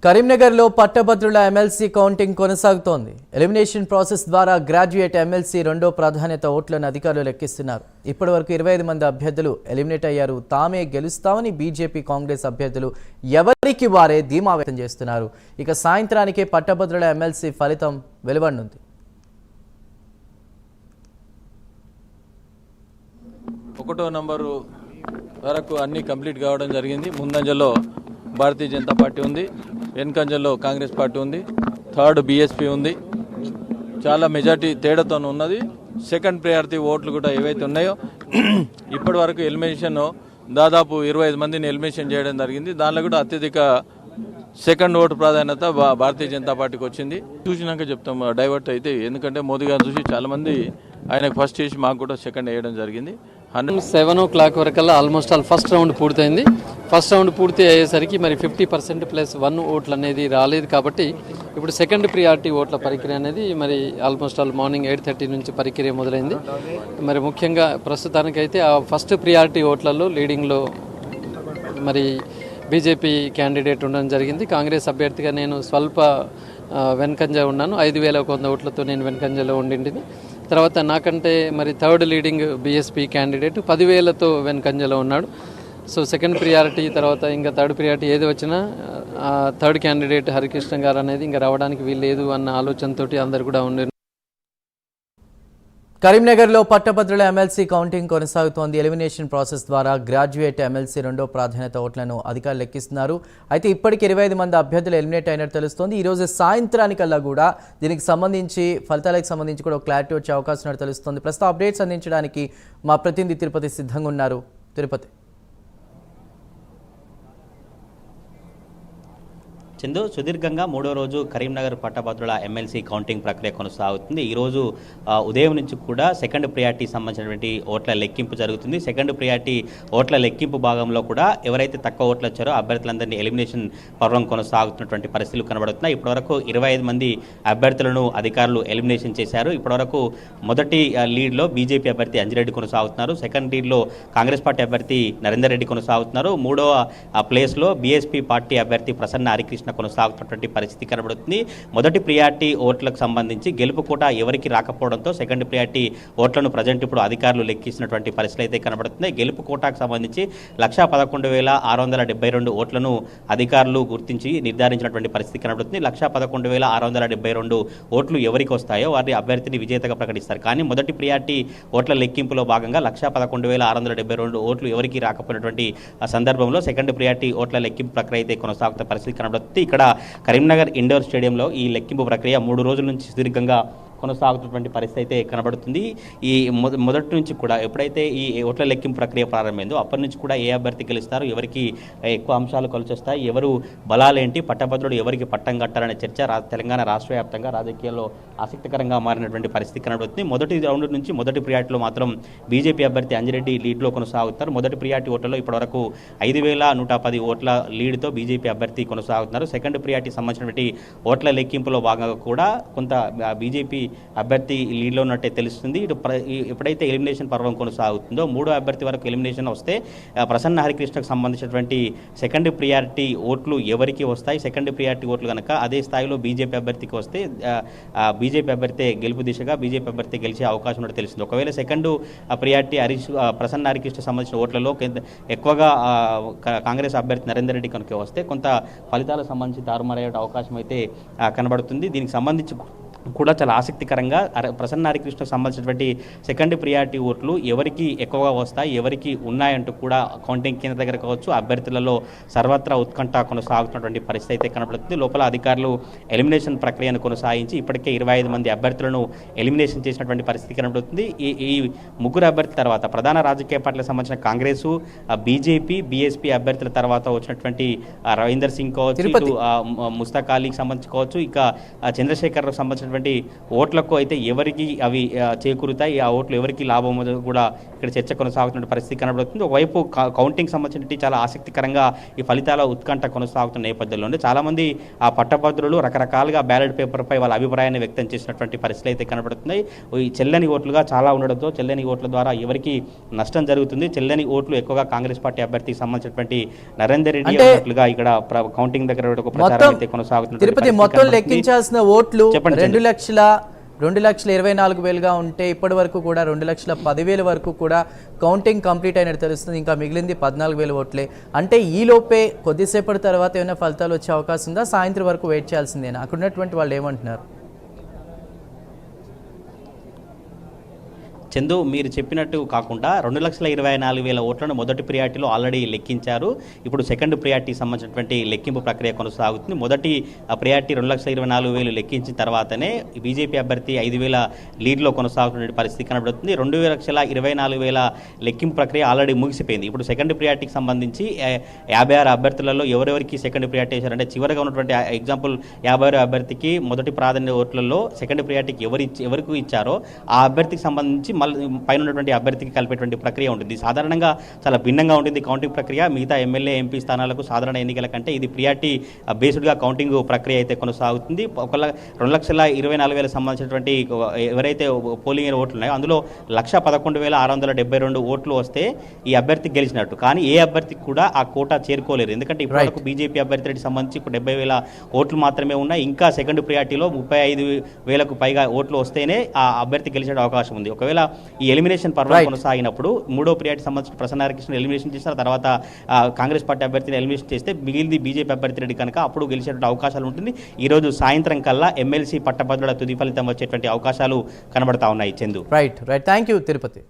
కరీంనగర్లో పట్టభద్రుల MLC counting కొనసాగుతోంది. ఎలిమినేషన్ ప్రాసెస్ ద్వారా గ్రాడ్యుయేట్ ఎమ్మెల్సీ రెండో ప్రాధాన్యత ఓట్లను అధికారులు లెక్కిస్తున్నారు. ఇప్పటివరకు 25 మంది అభ్యర్థులు ఎలిమినేట్ అయ్యారు. తామే గెలుస్తామని బీజేపీ కాంగ్రెస్ అభ్యర్థులు ఎవరికి వారే ధీమా వ్యక్తం చేస్తున్నారు. ఇక సాయంత్రానికే పట్టభద్రుల ఎమ్మెల్సీ ఫలితం వెలువడనుంది. ఒకటో నంబరు వరకు అన్ని కంప్లీట్ కావడం జరిగింది. ముందంజలో భారతీయ జనతా పార్టీ ఉంది, వెనుకంజలో కాంగ్రెస్ పార్టీ ఉంది, థర్డ్ బీఎస్పీ ఉంది. చాలా మెజార్టీ తేడాతో ఉన్నది. సెకండ్ ప్రయారిటీ ఓట్లు కూడా ఏవైతే ఉన్నాయో ఇప్పటి వరకు ఎలిమినేషన్ దాదాపు 25 మందిని ఎలిమినేషన్ చేయడం జరిగింది. దానిలో కూడా అత్యధిక సెకండ్ ఓటు ప్రాధాన్యత భారతీయ జనతా పార్టీకి వచ్చింది. చూసినాక చెప్తాం డైవర్ట్ అయితే, ఎందుకంటే మోదీ గారు చూసి చాలా మంది ఆయనకు ఫస్ట్ చేసి మాకు కూడా సెకండ్ వేయడం జరిగింది. 7 o'clock వరకల్లా ఆల్మోస్ట్ ఆల్ ఫస్ట్ రౌండ్ పూర్తయింది. ఫస్ట్ రౌండ్ పూర్తి అయ్యేసరికి మరి 50% ప్లస్ 1 ఓట్లు అనేది రాలేదు. కాబట్టి ఇప్పుడు సెకండ్ ప్రియారిటీ ఓట్ల ప్రక్రియ అనేది మరి ఆల్మోస్ట్ ఆల్ మార్నింగ్ 8:30 నుంచి ప్రక్రియ మొదలైంది. మరి ముఖ్యంగా ప్రస్తుతానికైతే ఆ ఫస్ట్ ప్రియారిటీ ఓట్లలో లీడింగ్లో మరి బీజేపీ క్యాండిడేట్ ఉండడం జరిగింది. కాంగ్రెస్ అభ్యర్థిగా నేను స్వల్ప వెనుకంజ ఉన్నాను. 5,100 ఓట్లతో నేను వెనుకంజలో ఉండింటిని. తర్వాత నాకంటే మరి థర్డ్ లీడింగ్ బీఎస్పీ క్యాండిడేట్ 10,000తో వెనుకంజలో ఉన్నాడు. సో సెకండ్ ప్రియారిటీ తర్వాత ఇంకా థర్డ్ ప్రియారిటీ ఏది వచ్చినా థర్డ్ క్యాండిడేట్ హరికృష్ణ గారు అనేది ఇంకా రావడానికి వీల్లేదు అన్న ఆలోచనతోటి అందరు కూడా ఉండే. కరీంనగర్లో పట్టభద్రుల ఎమ్మెల్సీ కౌంటింగ్ కొనసాగుతోంది. ఎలిమినేషన్ ప్రాసెస్ ద్వారా గ్రాడ్యుయేట్ ఎమ్మెల్సీ రెండో ప్రాధాన్యత ఓట్లను అధికారులు లెక్కిస్తున్నారు. అయితే ఇప్పటికి 25 మంది అభ్యర్థులు ఎలిమినేట్ అయినట్టు తెలుస్తోంది. ఈరోజు సాయంత్రానికల్లా కూడా దీనికి సంబంధించి ఫలితాలకు సంబంధించి కూడా క్లారిటీ వచ్చే అవకాశం ఉన్నట్టు తెలుస్తోంది. ప్రస్తుతం అప్డేట్స్ అందించడానికి మా ప్రతినిధి తిరుపతి సిద్ధంగా ఉన్నారు. తిరుపతి. చందు, సుదీర్ఘంగా 3వ రోజు కరీంనగర్ పట్టభద్రుల ఎమ్మెల్సీ కౌంటింగ్ ప్రక్రియ కొనసాగుతుంది. ఈరోజు ఉదయం నుంచి కూడా సెకండ్ ప్రియారిటీ సంబంధించినటువంటి ఓట్ల లెక్కింపు జరుగుతుంది. సెకండ్ ప్రియారిటీ ఓట్ల లెక్కింపు భాగంలో కూడా ఎవరైతే తక్కువ ఓట్లు వచ్చారో అభ్యర్థులందరినీ ఎలిమినేషన్ పర్వం కొనసాగుతున్నటువంటి పరిస్థితులు కనబడుతున్నాయి. ఇప్పటివరకు 25 మంది అభ్యర్థులను అధికారులు ఎలిమినేషన్ చేశారు. ఇప్పటివరకు మొదటి లీడ్లో బీజేపీ అభ్యర్థి అంజిరెడ్డి కొనసాగుతున్నారు. సెకండ్ లీడ్లో కాంగ్రెస్ పార్టీ అభ్యర్థి నరేందర్ రెడ్డి కొనసాగుతున్నారు. మూడవ ప్లేస్లో బీఎస్పీ పార్టీ అభ్యర్థి ప్రసన్న హరికృష్ణ కొనసాగుతున్నటువంటి పరిస్థితి కనబడుతుంది. మొదటి ప్రియారిటీ ఓట్లకు సంబంధించి గెలుపు కోట ఎవరికి రాకపోవడంతో సెకండ్ ప్రియారిటీ ఓట్లను ప్రజెంట్ ఇప్పుడు అధికారులు లెక్కిస్తున్నటువంటి పరిస్థితులు అయితే కనబడుతున్నాయి. గెలుపు కోటాకు సంబంధించి 111,672 ఓట్లను అధికారులు గుర్తించి నిర్ధారించినటువంటి పరిస్థితి కనబడుతుంది. 111,672 ఓట్లు ఎవరికి వస్తాయో వారి అభ్యర్థిని విజేతగా ప్రకటిస్తారు. కానీ మొదటి ప్రియారిటీ ఓట్ల లెక్కింపులో భాగంగా 111,672 ఓట్లు ఎవరికి రాకపోయినటువంటి సందర్భంలో సెకండ్ ప్రియారిటీ ఓట్ల లెక్కింపు ప్రక్రియ అయితే కొనసాగుతున్న పరిస్థితి కనబడుతుంది. ఇక్కడ కరీంనగర్ ఇండోర్ స్టేడియంలో ఈ లెక్కింపు ప్రక్రియ 3 రోజుల నుంచి సుదీర్ఘంగా కొనసాగుతున్నటువంటి పరిస్థితి అయితే కనబడుతుంది. ఈ మొదటి నుంచి కూడా ఎప్పుడైతే ఈ ఓట్ల లెక్కింపు ప్రక్రియ ప్రారంభమైందో అప్పటి నుంచి కూడా ఏ అభ్యర్థి గెలుస్తారు, ఎవరికి ఎక్కువ అంశాలు కలిసి వస్తాయి, ఎవరు బలాలేంటి, పట్టభద్రుడు ఎవరికి పట్టం కట్టాలనే చర్చ తెలంగాణ రాష్ట్ర వ్యాప్తంగా రాజకీయాల్లో ఆసక్తికరంగా మారినటువంటి పరిస్థితి కనబడుతుంది. మొదటి రౌండ్ నుంచి మొదటి ప్రియారిటీలో మాత్రం బీజేపీ అభ్యర్థి అంజిరెడ్డి లీడ్లో కొనసాగుతారు. మొదటి ప్రియారిటీ ఓట్లలో ఇప్పటివరకు 5,110 ఓట్ల లీడ్తో బీజేపీ అభ్యర్థి కొనసాగుతున్నారు. సెకండ్ ప్రియారిటీ సంబంధించినటువంటి ఓట్ల లెక్కింపులో భాగంగా కూడా కొంత బీజేపీ అభ్యర్థి లీడ్లో ఉన్నట్టే తెలుస్తుంది. ఇటు ఎప్పుడైతే ఎలిమినేషన్ పర్వం కొనసాగుతుందో మూడో అభ్యర్థి వరకు ఎలిమినేషన్ వస్తే ప్రసన్న హరికృష్ణకు సంబంధించినటువంటి సెకండ్ ప్రియారిటీ ఓట్లు ఎవరికి వస్తాయి, సెకండ్ ప్రియారిటీ ఓట్లు కనుక అదే స్థాయిలో బీజేపీ అభ్యర్థికి వస్తే బీజేపీ అభ్యర్థి గెలుపు దిశగా బీజేపీ అభ్యర్థి గెలిచే అవకాశం ఉన్నట్టు తెలుస్తుంది. ఒకవేళ సెకండ్ ప్రియారిటీ ప్రసన్న హరికృష్ణ సంబంధించిన ఓట్లలో ఎక్కువగా కాంగ్రెస్ అభ్యర్థి నరేందర్ రెడ్డి కనుక వస్తే కొంత ఫలితాలకు సంబంధించి తారుమారయ్యే అవకాశం అయితే కనబడుతుంది. దీనికి సంబంధించి కూడా చాలా ఆసక్తికరంగా ప్రసన్న హరికృష్ణకు సంబంధించినటువంటి సెకండ్ ప్రియారిటీ ఓట్లు ఎవరికి ఎక్కువగా వస్తాయి, ఎవరికి ఉన్నాయంటూ కూడా కౌంటింగ్ కేంద్ర దగ్గర కావచ్చు అభ్యర్థులలో సర్వత్రా ఉత్కంఠ కొనసాగుతున్నటువంటి పరిస్థితి అయితే కనబడుతుంది. లోపల అధికారులు ఎలిమినేషన్ ప్రక్రియను కొనసాగించి ఇప్పటికే 25 మంది అభ్యర్థులను ఎలిమినేషన్ చేసినటువంటి పరిస్థితి కనబడుతుంది. ఈ ముగ్గురు అభ్యర్థుల తర్వాత ప్రధాన రాజకీయ పార్టీలకు సంబంధించిన కాంగ్రెస్, బీజేపీ, బీఎస్పీ అభ్యర్థుల తర్వాత వచ్చినటువంటి రవీందర్ సింగ్ కావచ్చు, ముస్తాక్ అలీకి సంబంధించి కావచ్చు, ఇక చంద్రశేఖర్ సంబంధించిన ఓట్లకు అయితే ఎవరికి అవి చేకూరుతాయి, ఆ ఓట్లు ఎవరికి లాభం కూడా ఇక్కడ చర్చ కొనసాగుతున్న పరిస్థితి కనబడుతుంది. ఒకవైపు కౌంటింగ్ సంబంధించి చాలా ఆసక్తికరంగా ఈ ఫలితాల ఉత్కంఠ కొనసాగుతున్న నేపథ్యంలోనే చాలామంది ఆ పట్టభద్రులు రకరకాలుగా బ్యాలెట్ పేపర్పై వాళ్ళ అభిప్రాయాన్ని వ్యక్తం చేసినటువంటి పరిస్థితులు అయితే కనబడుతున్నాయి. ఈ చెల్లని ఓట్లుగా చాలా ఉండడంతో చెల్లని ఓట్ల ద్వారా ఎవరికి నష్టం జరుగుతుంది. చెల్లని ఓట్లు ఎక్కువగా కాంగ్రెస్ పార్టీ అభ్యర్థికి సంబంధించినటువంటి నరేందర్ రెడ్డి అన్నట్లుగా ఇక్కడ కౌంటింగ్ దగ్గర ఒక ప్రచారం అయితే కొనసాగుతుంది. తిరుపతి మొత్తం లెక్కించాల్సిన ఓట్లు 2,24,000గా ఉంటే ఇప్పటి వరకు కూడా 2,10,000 వరకు కూడా కౌంటింగ్ కంప్లీట్ అయినట్టు తెలుస్తుంది. ఇంకా మిగిలింది 14,000 ఓట్లే. అంటే ఈ లోపే కొద్దిసేపటి తర్వాత ఏమైనా ఫలితాలు వచ్చే అవకాశం ఉందా? సాయంత్రం వరకు వెయిట్ చేయాల్సిందేనా? అక్కడ ఉన్నటువంటి వాళ్ళు ఏమంటున్నారు? చందు, మీరు చెప్పినట్టు కాకుండా 2,24,000 ఓట్లను మొదటి ప్రియారిటీలో ఆల్రెడీ లెక్కించారు. ఇప్పుడు సెకండ్ ప్రియారిటీకి సంబంధించినటువంటి లెక్కింపు ప్రక్రియ కొనసాగుతుంది. మొదటి ప్రియారిటీ 2,24,000 లెక్కించిన తర్వాతనే బీజేపీ అభ్యర్థి 5,000 లీడ్లో కొనసాగుతున్న పరిస్థితి కనబడుతుంది. 2,24,000 లెక్కింపు ప్రక్రియ ఆల్రెడీ ముగిసిపోయింది. ఇప్పుడు సెకండ్ ప్రియారిటీకి సంబంధించి 56 అభ్యర్థులలో ఎవరెవరికి సెకండ్ ప్రియారిటీ ఇచ్చారంటే చివరిగా ఉన్నటువంటి ఎగ్జాంపుల్ 56 అభ్యర్థికి మొదటి ప్రాధాన్యత ఓట్లలో సెకండ్ ప్రియారిటీకి ఎవరికి ఇచ్చారో ఆ అభ్యర్థికి సంబంధించి పైన ఉన్నటువంటి అభ్యర్థికి కలిపేటువంటి ప్రక్రియ ఉంటుంది. సాధారణంగా చాలా భిన్నంగా ఉంటుంది కౌంటింగ్ ప్రక్రియ. మిగతా ఎమ్మెల్యే ఎంపీ స్థానాలకు సాధారణ ఎన్నికల కంటే ఇది ప్రియారిటీ బేస్డ్గా కౌంటింగ్ ప్రక్రియ అయితే కొనసాగుతుంది. 2,24,000 సంబంధించినటువంటి ఎవరైతే పోలింగ్ ఓట్లు ఉన్నాయో అందులో 1,11,672 ఓట్లు వస్తే ఈ అభ్యర్థి గెలిచినట్టు. కానీ ఏ అభ్యర్థికి కూడా ఆ కోటా చేరుకోలేరు. ఎందుకంటే ఇప్పటివరకు బీజేపీ అభ్యర్థికి సంబంధించి 70,000 ఓట్లు మాత్రమే ఉన్నాయి. ఇంకా సెకండ్ ప్రియారిటీలో 35,000కు పైగా ఓట్లు వస్తేనే ఆ అభ్యర్థి గెలిచే అవకాశం ఉంది. ఒకవేళ ఈ ఎలిమినేషన్ పర్వం కొనసాగినప్పుడు మూడో ప్రియారిటీ సంబంధించిన ప్రసన్నారకృష్ణ ఎలిమినేషన్ చేసిన తర్వాత కాంగ్రెస్ పార్టీ అభ్యర్థిని ఎలిమినేషన్ చేస్తే మిగిలింది బీజేపీ అభ్యర్థి రెడ్డి కనుక అప్పుడు గెలిచేటువంటి అవకాశాలు ఉంటుంది. ఈ రోజు సాయంత్రం కల్లా ఎమ్మెల్సీ పట్టభద్రుల తుది ఫలితం వచ్చేటువంటి అవకాశాలు కనబడతా ఉన్నాయి. Chandu. Right. Thank you Tirupati.